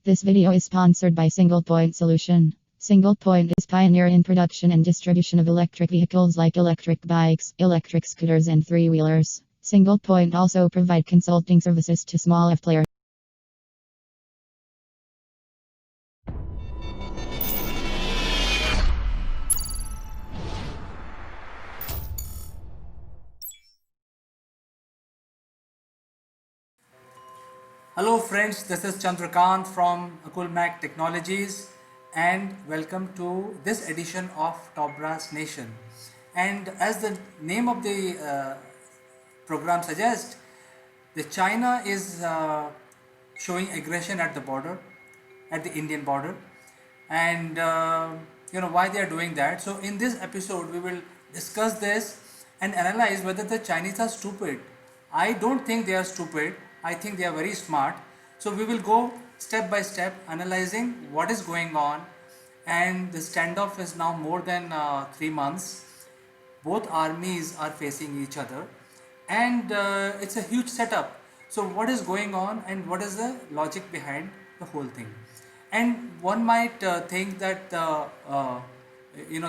This video is sponsored by Single Point Solution. Single Point is pioneer in production and distribution of electric vehicles like electric bikes, electric scooters and three-wheelers. Single Point also provide consulting services to small F players. Hello friends, this is Chandrakant from Akulmac Technologies and welcome to this edition of Top Brass Nation. And as the name of the program suggests, the China is showing aggression at the border, at the Indian border, and why they are doing that. So in this episode, we will discuss this and analyze whether the Chinese are stupid. I don't think they are stupid. I think they are very smart. So we will go step by step analyzing what is going on, and the standoff is now more than 3 months. Both armies are facing each other, and it's a huge setup. So what is going on and what is the logic behind the whole thing? And one might think that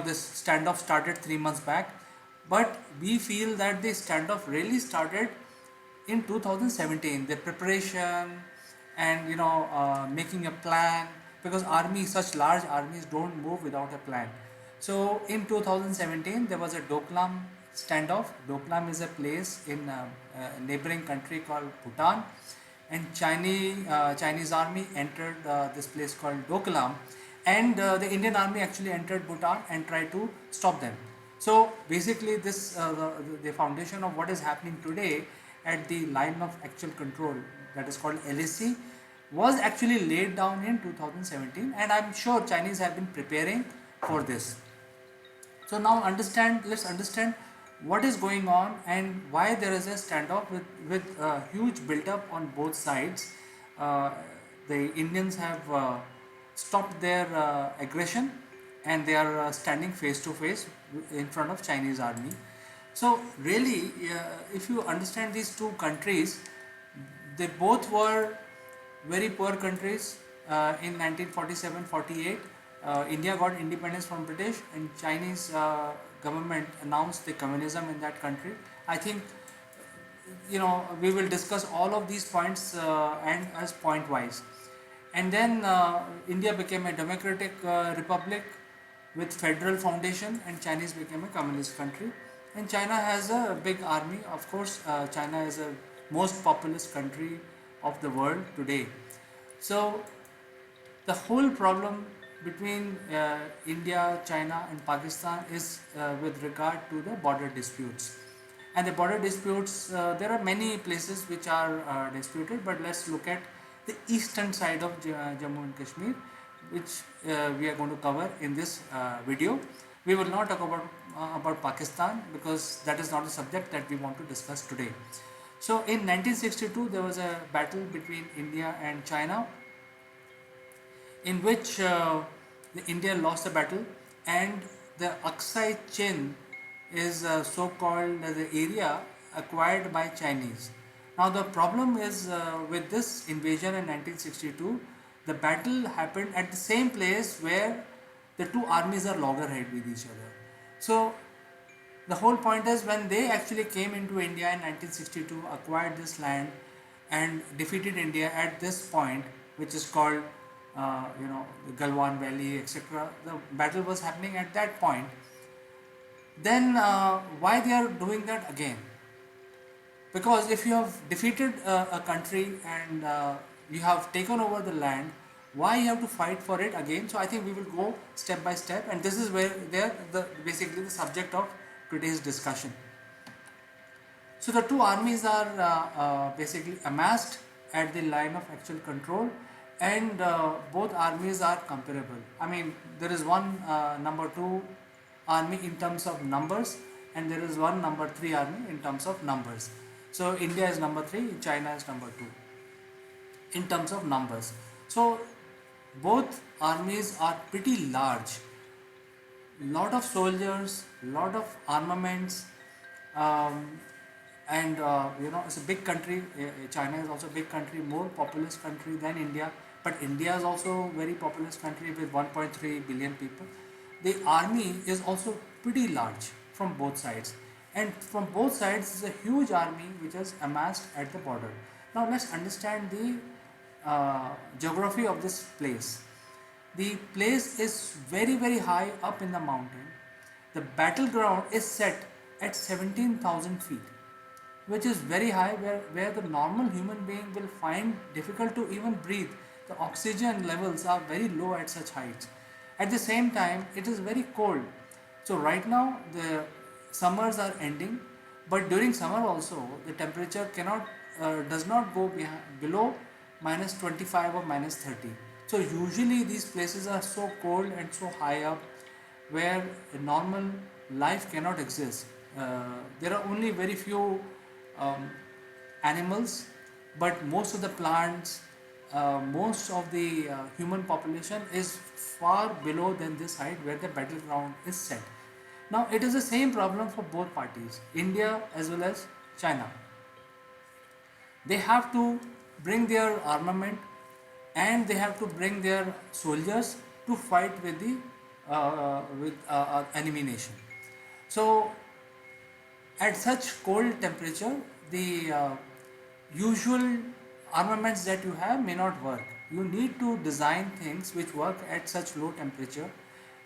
this standoff started 3 months back, but we feel that the standoff really started in 2017. The preparation and making a plan, because such large armies don't move without a plan. So in 2017 there was a Doklam standoff. Doklam is a place in a neighboring country called Bhutan, and Chinese army entered this place called Doklam, and the Indian army actually entered Bhutan and tried to stop them. So basically this the foundation of what is happening today at the line of actual control, that is called LAC, was actually laid down in 2017, and I'm sure Chinese have been preparing for this. So now let's understand what is going on and why there is a standoff with huge build-up on both sides. The Indians have stopped their aggression, and they are standing face to face in front of Chinese army. So really, if you understand these two countries, they both were very poor countries in 1947-48. India got independence from British, and Chinese government announced the communism in that country. I think we will discuss all of these points and as point wise. And then India became a democratic republic with federal foundation, and Chinese became a communist country. And China has a big army. Of course, China is the most populous country of the world today. So the whole problem between India, China and Pakistan is with regard to the border disputes. And the border disputes, there are many places which are disputed, but let's look at the eastern side of Jammu and Kashmir, which we are going to cover in this video. We will not talk about Pakistan, because that is not a subject that we want to discuss today. So in 1962 there was a battle between India and China, in which India lost the battle, and the Aksai Chin is so-called the area acquired by Chinese. Now the problem is with this invasion in 1962, the battle happened at the same place where the two armies are loggerhead with each other. So the whole point is, when they actually came into India in 1962, acquired this land and defeated India at this point, which is called the Galwan Valley, etc. The battle was happening at that point. Then why they are doing that again? Because if you have defeated a country and you have taken over the land, why you have to fight for it again? So I think we will go step by step, and this is where basically the subject of today's discussion. So the two armies are basically amassed at the line of actual control, and both armies are comparable. I mean, there is one number 2 army in terms of numbers, and there is one number 3 army in terms of numbers. So India is number 3, China is number 2 in terms of numbers. So both armies are pretty large, lot of soldiers, lot of armaments, and it's a big country. China is also a big country, more populous country than India, but India is also a very populous country with 1.3 billion people. The army is also pretty large from both sides, and from both sides is a huge army which is amassed at the border. Now let's understand the geography of this place. The place is very high up in the mountain. The battleground is set at 17,000 feet, which is very high, where the normal human being will find difficult to even breathe. The oxygen levels are very low at such heights. At the same time, it is very cold. So right now the summers are ending, but during summer also the temperature cannot does not go below minus 25 or minus 30. So usually these places are so cold and so high up where a normal life cannot exist. There are only very few um, animals, but most of the plants, most of the human population is far below than this height where the battleground is set. Now it is the same problem for both parties, India as well as China. They have to bring their armament and they have to bring their soldiers to fight with the enemy nation. So at such cold temperature, the usual armaments that you have may not work. You need to design things which work at such low temperature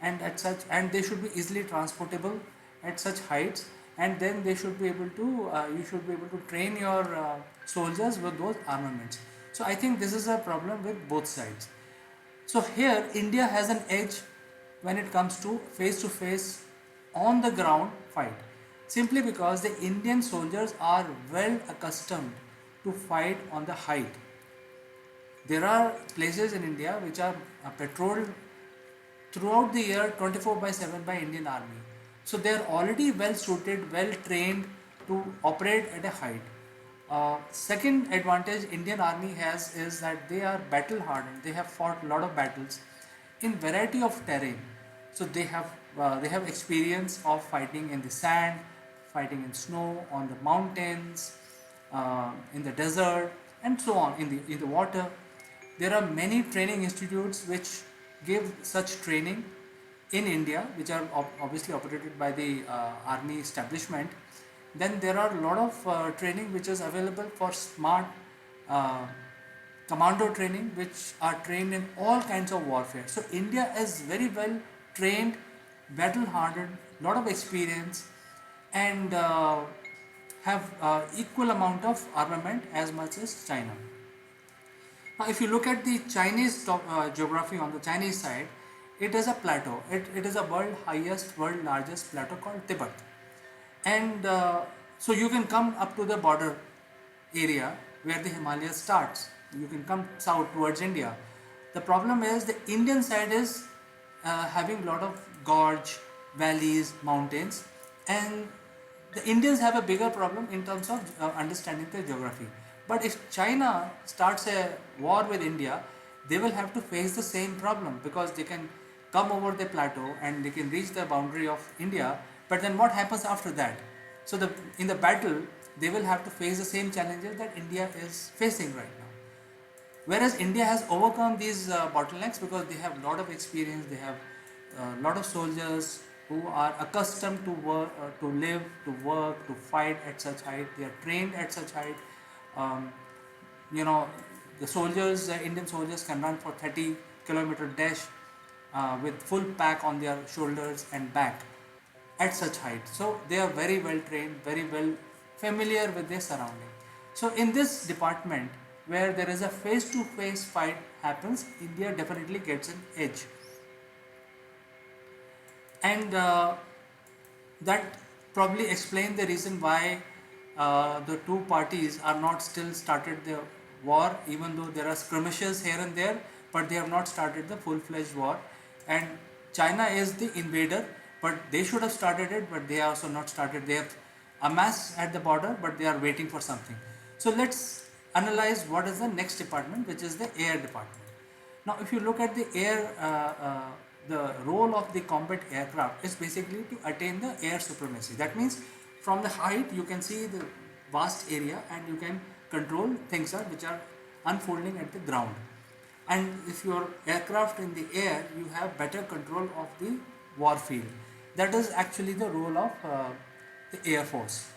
and they should be easily transportable at such heights, and then they should be able to you should be able to train your soldiers with those armaments. So I think this is a problem with both sides. So here India has an edge when it comes to face on the ground fight, simply because the Indian soldiers are well accustomed to fight on the height. There are places in India which are patrolled throughout the year 24 by 7 by Indian Army. So they are already well suited, well trained to operate at a height. Second advantage Indian Army has is that they are battle hardened. They have fought a lot of battles in variety of terrain. So they have experience of fighting in the sand, fighting in snow, on the mountains, in the desert, and so on, in the water. There are many training institutes which give such training in India, which are obviously operated by the army establishment. Then there are a lot of training which is available for smart uh, commando training, which are trained in all kinds of warfare. So India is very well trained, battle hardened, lot of experience, and have equal amount of armament as much as China. Now, if you look at the Chinese geography on the Chinese side, it is a plateau. It is a world largest plateau called Tibet, and so you can come up to the border area where the Himalayas starts. You can come south towards India. The problem is the Indian side is having a lot of gorge, valleys, mountains, and the Indians have a bigger problem in terms of understanding the geography. But if China starts a war with India, they will have to face the same problem, because they can come over the plateau and they can reach the boundary of India. But then what happens after that? So in the battle, they will have to face the same challenges that India is facing right now. Whereas India has overcome these bottlenecks because they have a lot of experience, they have a lot of soldiers who are accustomed to work, to live, to work, to fight at such height. They are trained at such height. Um, you know, the soldiers, Indian soldiers can run for 30-kilometer dash with full pack on their shoulders and back at such height. So they are very well trained, very well familiar with their surrounding. So in this department, where there is a face-to-face fight happens, India definitely gets an edge. And that probably explains the reason why the two parties are not still started the war, even though there are skirmishes here and there, but they have not started the full-fledged war. And China is the invader, but they should have started it, but they also not started. They have amassed at the border, but they are waiting for something. So let's analyze what is the next department, which is the air department. Now if you look at the air, the role of the combat aircraft is basically to attain the air supremacy. That means from the height you can see the vast area and you can control things which are unfolding at the ground. and if your aircraft in the air, you have better control of the war field. That is actually the role of the Air Force,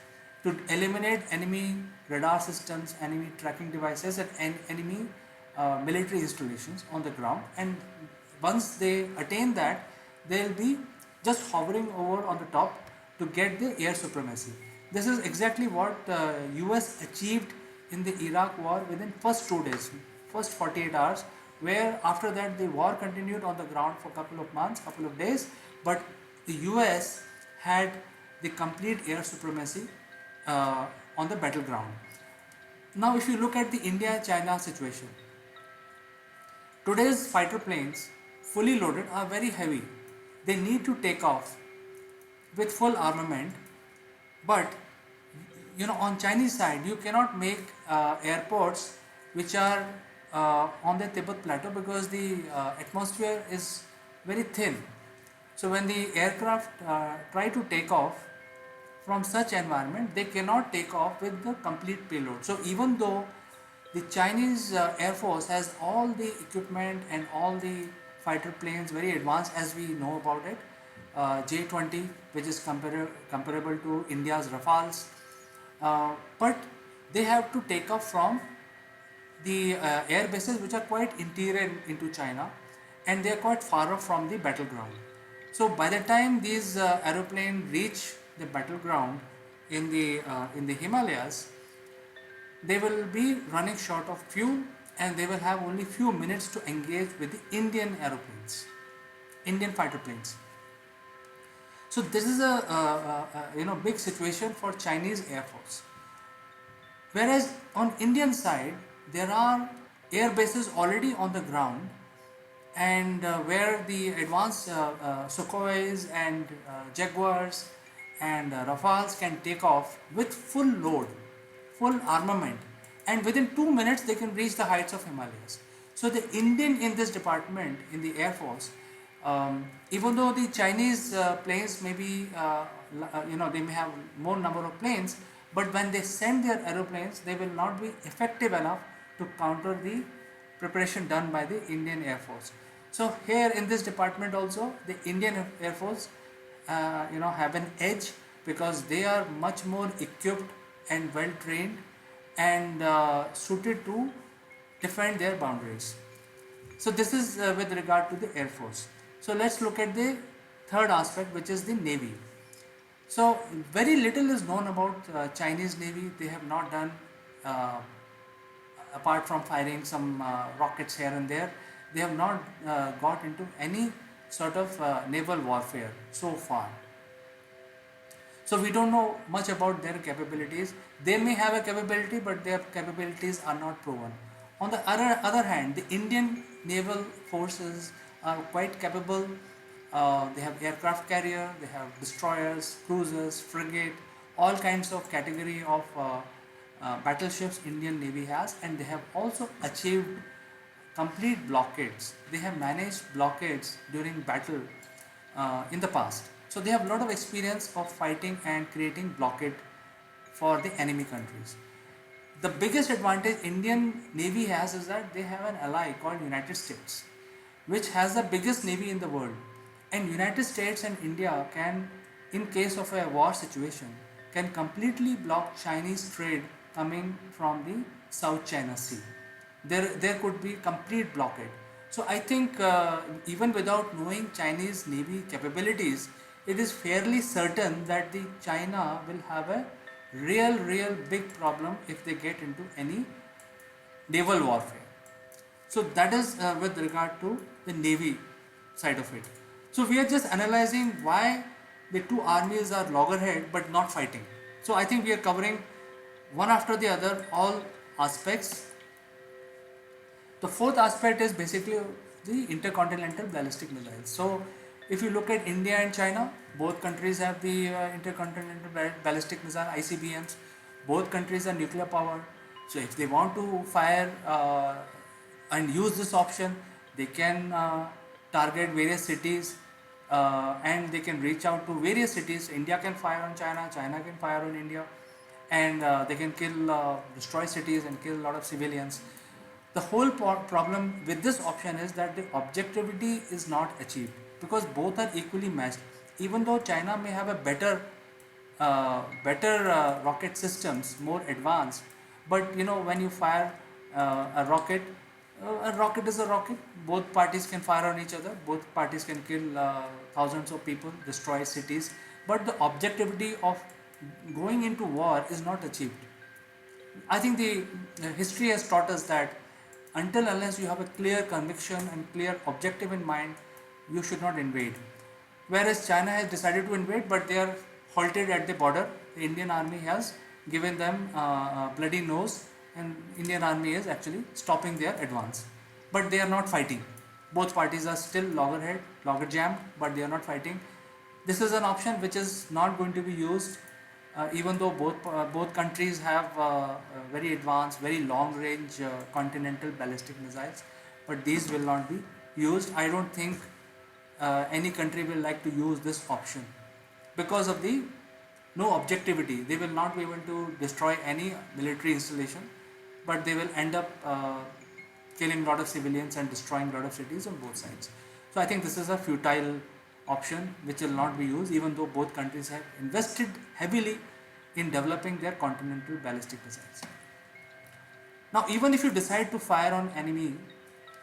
to eliminate enemy radar systems, enemy tracking devices, and enemy military installations on the ground. And once they attain that, they'll be just hovering over on the top to get the air supremacy. This is exactly what US achieved in the Iraq war within first 2 days, first 48 hours, where after that the war continued on the ground for a couple of months, couple of days, but the US had the complete air supremacy on the battleground. Now if you look at the India-China situation, today's fighter planes, fully loaded, are very heavy. They need to take off with full armament, but on Chinese side you cannot make airports which are on the Tibet plateau, because the atmosphere is very thin. So when the aircraft try to take off from such environment, they cannot take off with the complete payload. So even though the Chinese Air Force has all the equipment and all the fighter planes very advanced, as we know about it, J-20, which is comparable to India's Rafales, but they have to take off from the air bases which are quite interior into China, and they are quite far off from the battleground. So by the time these aeroplanes reach the battleground in the Himalayas, they will be running short of fuel, and they will have only few minutes to engage with the Indian aeroplanes, Indian fighter planes. So this is a big situation for Chinese Air Force. Whereas on Indian side, there are air bases already on the ground, and where the advanced Sukhois and Jaguars and Rafales can take off with full load, full armament, and within 2 minutes they can reach the heights of Himalayas. So the Indian in this department in the Air Force, even though the Chinese planes may be, they may have more number of planes, but when they send their aeroplanes, they will not be effective enough to counter the preparation done by the Indian Air Force. So here in this department also, the Indian Air Force have an edge, because they are much more equipped and well trained and suited to defend their boundaries. So this is with regard to the Air Force. So let's look at the third aspect, which is the Navy. So very little is known about Chinese Navy. They have not done, apart from firing some rockets here and there, they have not got into any sort of naval warfare so far. So we don't know much about their capabilities. They may have a capability, but their capabilities are not proven. On the other hand, the Indian naval forces are quite capable. They have aircraft carrier, they have destroyers, cruisers, frigate, all kinds of category of battleships Indian Navy has, and they have also achieved complete blockades. They have managed blockades during battle in the past. So they have a lot of experience of fighting and creating blockade for the enemy countries. The biggest advantage Indian Navy has is that they have an ally called United States, which has the biggest navy in the world. And United States and India can, in case of a war situation, can completely block Chinese trade coming from the South China Sea. There could be complete blockade. So I think even without knowing Chinese Navy capabilities, it is fairly certain that the China will have a real big problem if they get into any naval warfare. So that is with regard to the Navy side of it. So we are just analyzing why the two armies are loggerhead but not fighting. So I think we are covering one after the other all aspects. The fourth aspect is basically the intercontinental ballistic missiles. So if you look at India and China, both countries have the intercontinental ballistic missile ICBMs. Both countries are nuclear powered. So if they want to fire and use this option, they can target various cities and they can reach out to various cities. India can fire on China, China can fire on India, and they can destroy cities and kill a lot of civilians. The whole problem with this option is that the objectivity is not achieved because both are equally matched. Even though China may have a better rocket systems, more advanced, but when you fire a rocket is a rocket. Both parties can fire on each other. Both parties can kill thousands of people, destroy cities. But the objectivity of going into war is not achieved. I think the history has taught us that until unless you have a clear conviction and clear objective in mind, you should not invade. Whereas China has decided to invade, but they are halted at the border. The Indian army has given them a bloody nose, and Indian army is actually stopping their advance. But they are not fighting. Both parties are still logger jammed, but they are not fighting. This is an option which is not going to be used, even though both countries have very advanced, very long range continental ballistic missiles, but these will not be used. I don't think any country will like to use this option because of the no objectivity. They will not be able to destroy any military installation, but they will end up killing a lot of civilians and destroying a lot of cities on both sides. So I think this is a futile option which will not be used, even though both countries have invested heavily in developing their continental ballistic missiles. Now, even if you decide to fire on enemy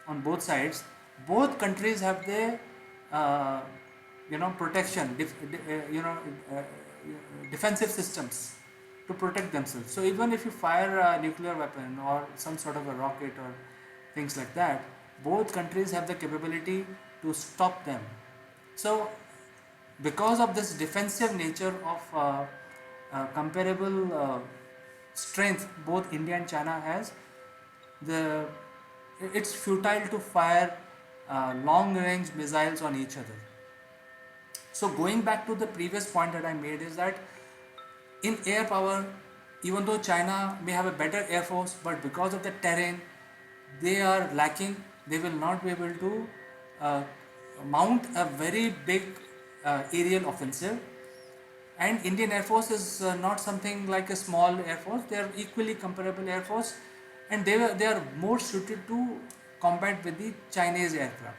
on both sides, both countries have their protection, defensive systems to protect themselves. So even if you fire a nuclear weapon or some sort of a rocket or things like that, both countries have the capability to stop them. So because of this defensive nature of comparable strength both India and China has, it's futile to fire long range missiles on each other. So going back to the previous point that I made is that in air power, even though China may have a better air force, but because of the terrain they are lacking, they will not be able to mount a very big aerial offensive. And Indian Air Force is not something like a small Air Force. They are equally comparable Air Force, and they are more suited to combat with the Chinese aircraft.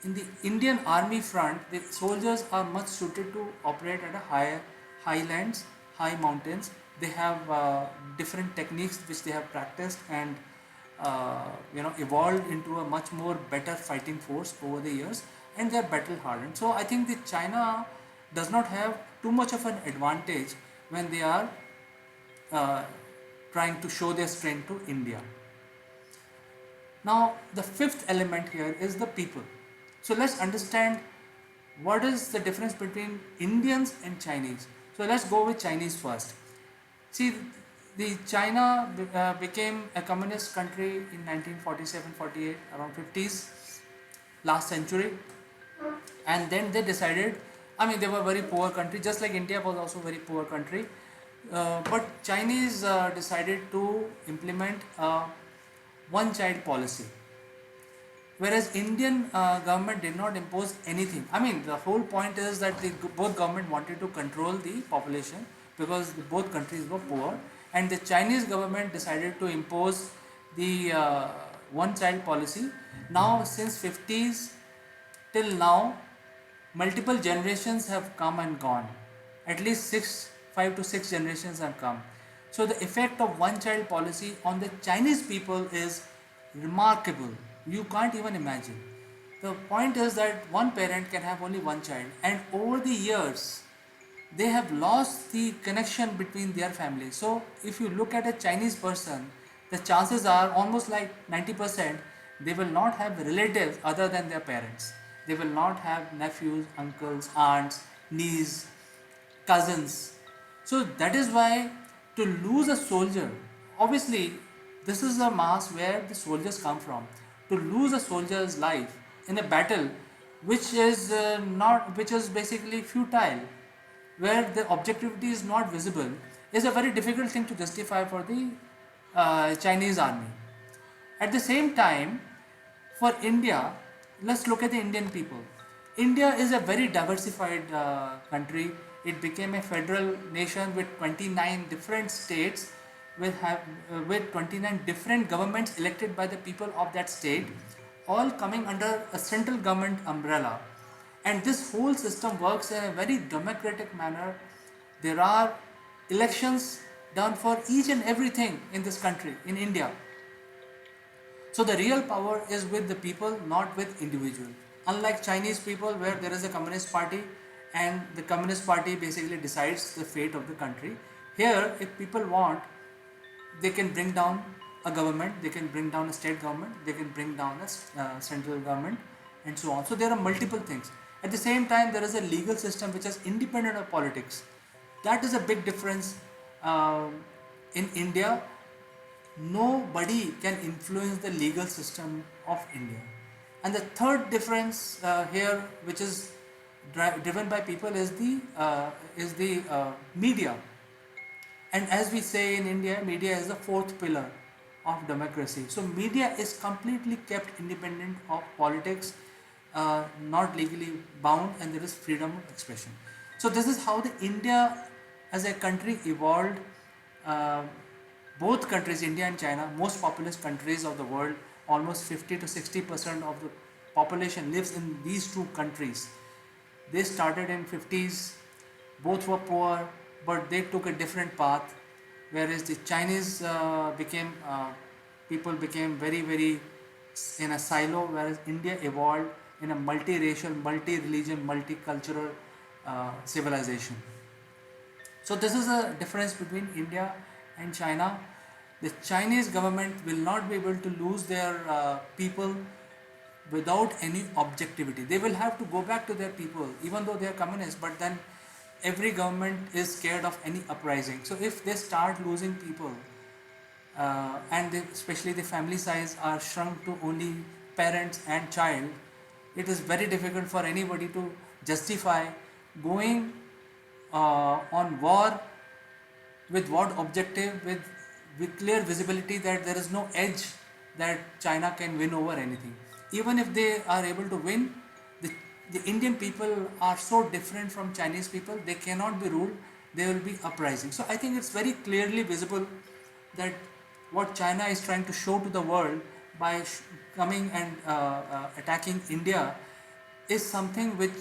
In the Indian Army front, the soldiers are much suited to operate at a higher highlands, high mountains. They have different techniques which they have practiced and evolved into a much more better fighting force over the years, and they are battle hardened. So I think the China does not have too much of an advantage when they are trying to show their strength to India. Now the fifth element here is the people. So let's understand what is the difference between Indians and Chinese. So let's go with Chinese first. See, the China became a communist country in 1947-48, around 50s, last century, and then they decided, I mean, they were a very poor country, just like India was also a very poor country, but Chinese decided to implement a one-child policy, whereas Indian government did not impose anything. I mean, the whole point is that both government wanted to control the population because both countries were poor, and the Chinese government decided to impose the one-child policy. Now, since 50s till now, multiple generations have come and gone. At least 5 to 6 generations have come. So the effect of one-child policy on the Chinese people is remarkable. You can't even imagine. The point is that one parent can have only one child, and over the years they have lost the connection between their families. So if you look at a Chinese person, the chances are almost like 90% they will not have relatives other than their parents. They will not have nephews, uncles, aunts, nieces, cousins. So that is why to lose a soldier, obviously this is a mass where the soldiers come from. To lose a soldier's life in a battle which is basically futile, where the objectivity is not visible, is a very difficult thing to justify for the Chinese army. At the same time, for India, let's look at the Indian people. India is a very diversified country. It became a federal nation with 29 different states, with 29 different governments elected by the people of that state, all coming under a central government umbrella. And this whole system works in a very democratic manner. There are elections done for each and everything in this country, in India. So the real power is with the people, not with individual. Unlike Chinese people, where there is a communist party and the communist party basically decides the fate of the country. Here, if people want, they can bring down a government, they can bring down a state government, they can bring down a central government, and so on. So there are multiple things. At the same time, there is a legal system which is independent of politics. That is a big difference. In India, nobody can influence the legal system of India. And the third difference here, which is driven by people, is the media. And as we say in India, media is the fourth pillar of democracy. So media is completely kept independent of politics, not legally bound, and there is freedom of expression. So this is how the India as a country evolved. Uh, Both countries, India and China, most populous countries of the world, almost 50 to 60% of the population lives in these two countries. They started in 50s, both were poor, but they took a different path. Whereas the Chinese people became very, very in a silo, whereas India evolved in a multiracial, multi-religion, multicultural civilization. So this is a difference between India and China. The Chinese government will not be able to lose their people without any objectivity. They will have to go back to their people, even though they are communists, but then every government is scared of any uprising. So if they start losing people, and especially the family size are shrunk to only parents and child, it is very difficult for anybody to justify going on war. With what objective? With clear visibility that there is no edge that China can win over anything. Even if they are able to win, the Indian people are so different from Chinese people, they cannot be ruled, they will be uprising. So I think it's very clearly visible that what China is trying to show to the world by coming and attacking India is something which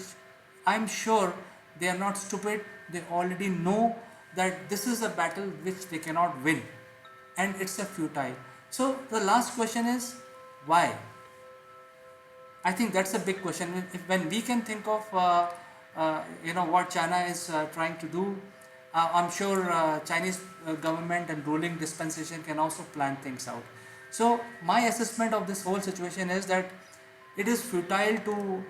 I'm sure they are not stupid, they already know that this is a battle which they cannot win, and it's a futile. So the last question is why? I think that's a big question. When we can think of what China is trying to do, I'm sure Chinese government and ruling dispensation can also plan things out. So my assessment of this whole situation is that it is futile to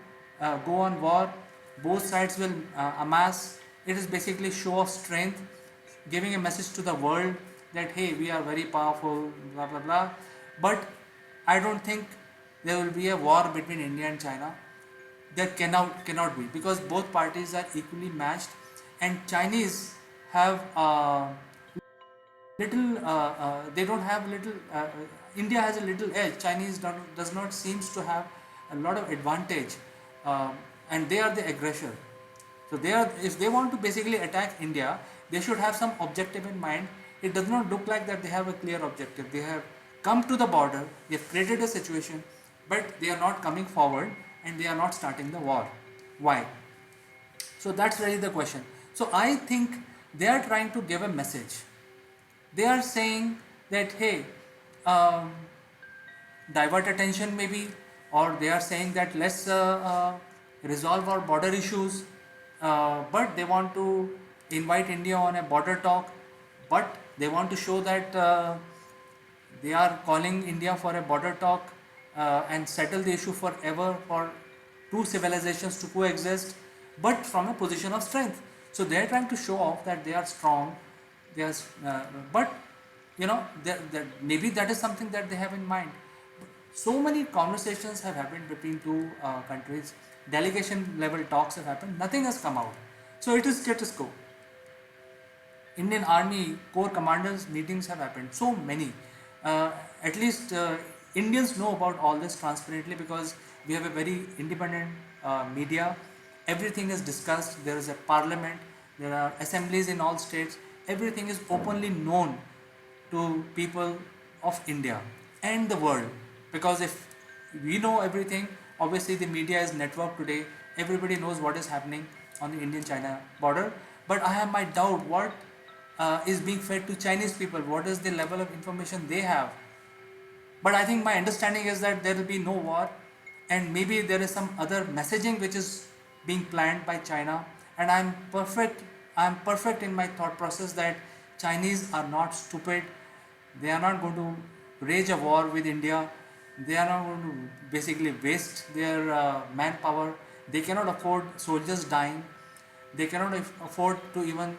go on war. Both sides will amass. It is basically show of strength, giving a message to the world that hey, we are very powerful, blah blah blah. But I don't think there will be a war between India and China. There cannot be, because both parties are equally matched, and Chinese have little. They don't have little. India has a little edge. Chinese does not seems to have a lot of advantage, and they are the aggressor. So they are, if they want to basically attack India, they should have some objective in mind. It does not look like that they have a clear objective. They have come to the border, they have created a situation, but they are not coming forward and they are not starting the war. Why? So that's really the question. So I think they are trying to give a message. They are saying that hey, um, divert attention maybe, or they are saying that let's resolve our border issues, but they want to invite India on a border talk, but they want to show that they are calling India for a border talk and settle the issue forever for two civilizations to coexist, but from a position of strength. So they are trying to show off that they are strong. They are, but maybe that is something that they have in mind. So many conversations have happened between two countries. Delegation level talks have happened. Nothing has come out. So it is status quo. Indian Army Corps commanders meetings have happened. So many. At least Indians know about all this transparently because we have a very independent media. Everything is discussed. There is a parliament. There are assemblies in all states. Everything is openly known to people of India and the world. Because if we know everything, obviously the media is networked today, everybody knows what is happening on the Indian China border. But I have my doubt what is being fed to Chinese people, what is the level of information they have. But I think my understanding is that there will be no war, and maybe there is some other messaging which is being planned by China. And I'm perfect in my thought process that Chinese are not stupid. They are not going to wage a war with India. They are not going to basically waste their manpower. They cannot afford soldiers dying. They cannot afford to even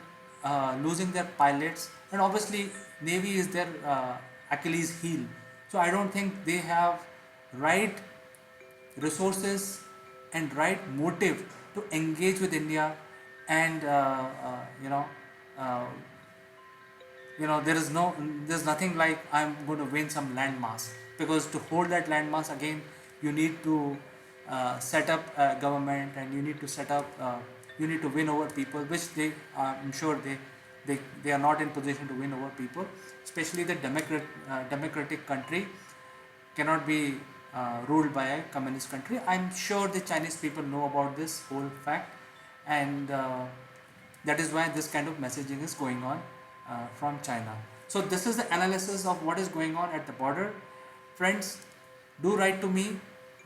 losing their pilots, and obviously Navy is their Achilles heel. So I don't think they have right resources and right motive to engage with India. And uh, there's nothing like I'm going to win some landmass, because to hold that landmass again you need to set up a government, and you need to set up you need to win over people, which I'm sure they are not in position to win over people, especially the democratic country cannot be ruled by a communist country. I'm sure the Chinese people know about this whole fact, and that is why this kind of messaging is going on from China. So this is the analysis of what is going on at the border. Friends, do write to me,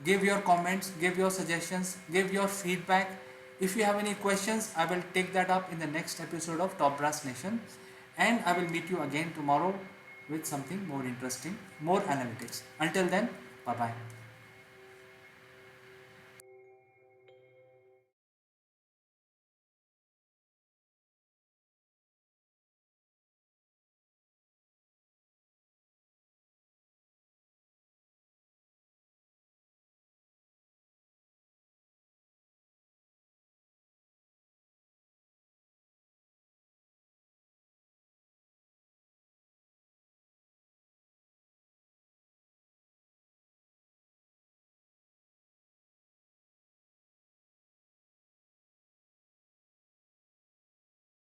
give your comments, give your suggestions, give your feedback. If you have any questions, I will take that up in the next episode of Top Brass Nation, and I will meet you again tomorrow with something more interesting, more analytics. Until then, bye bye.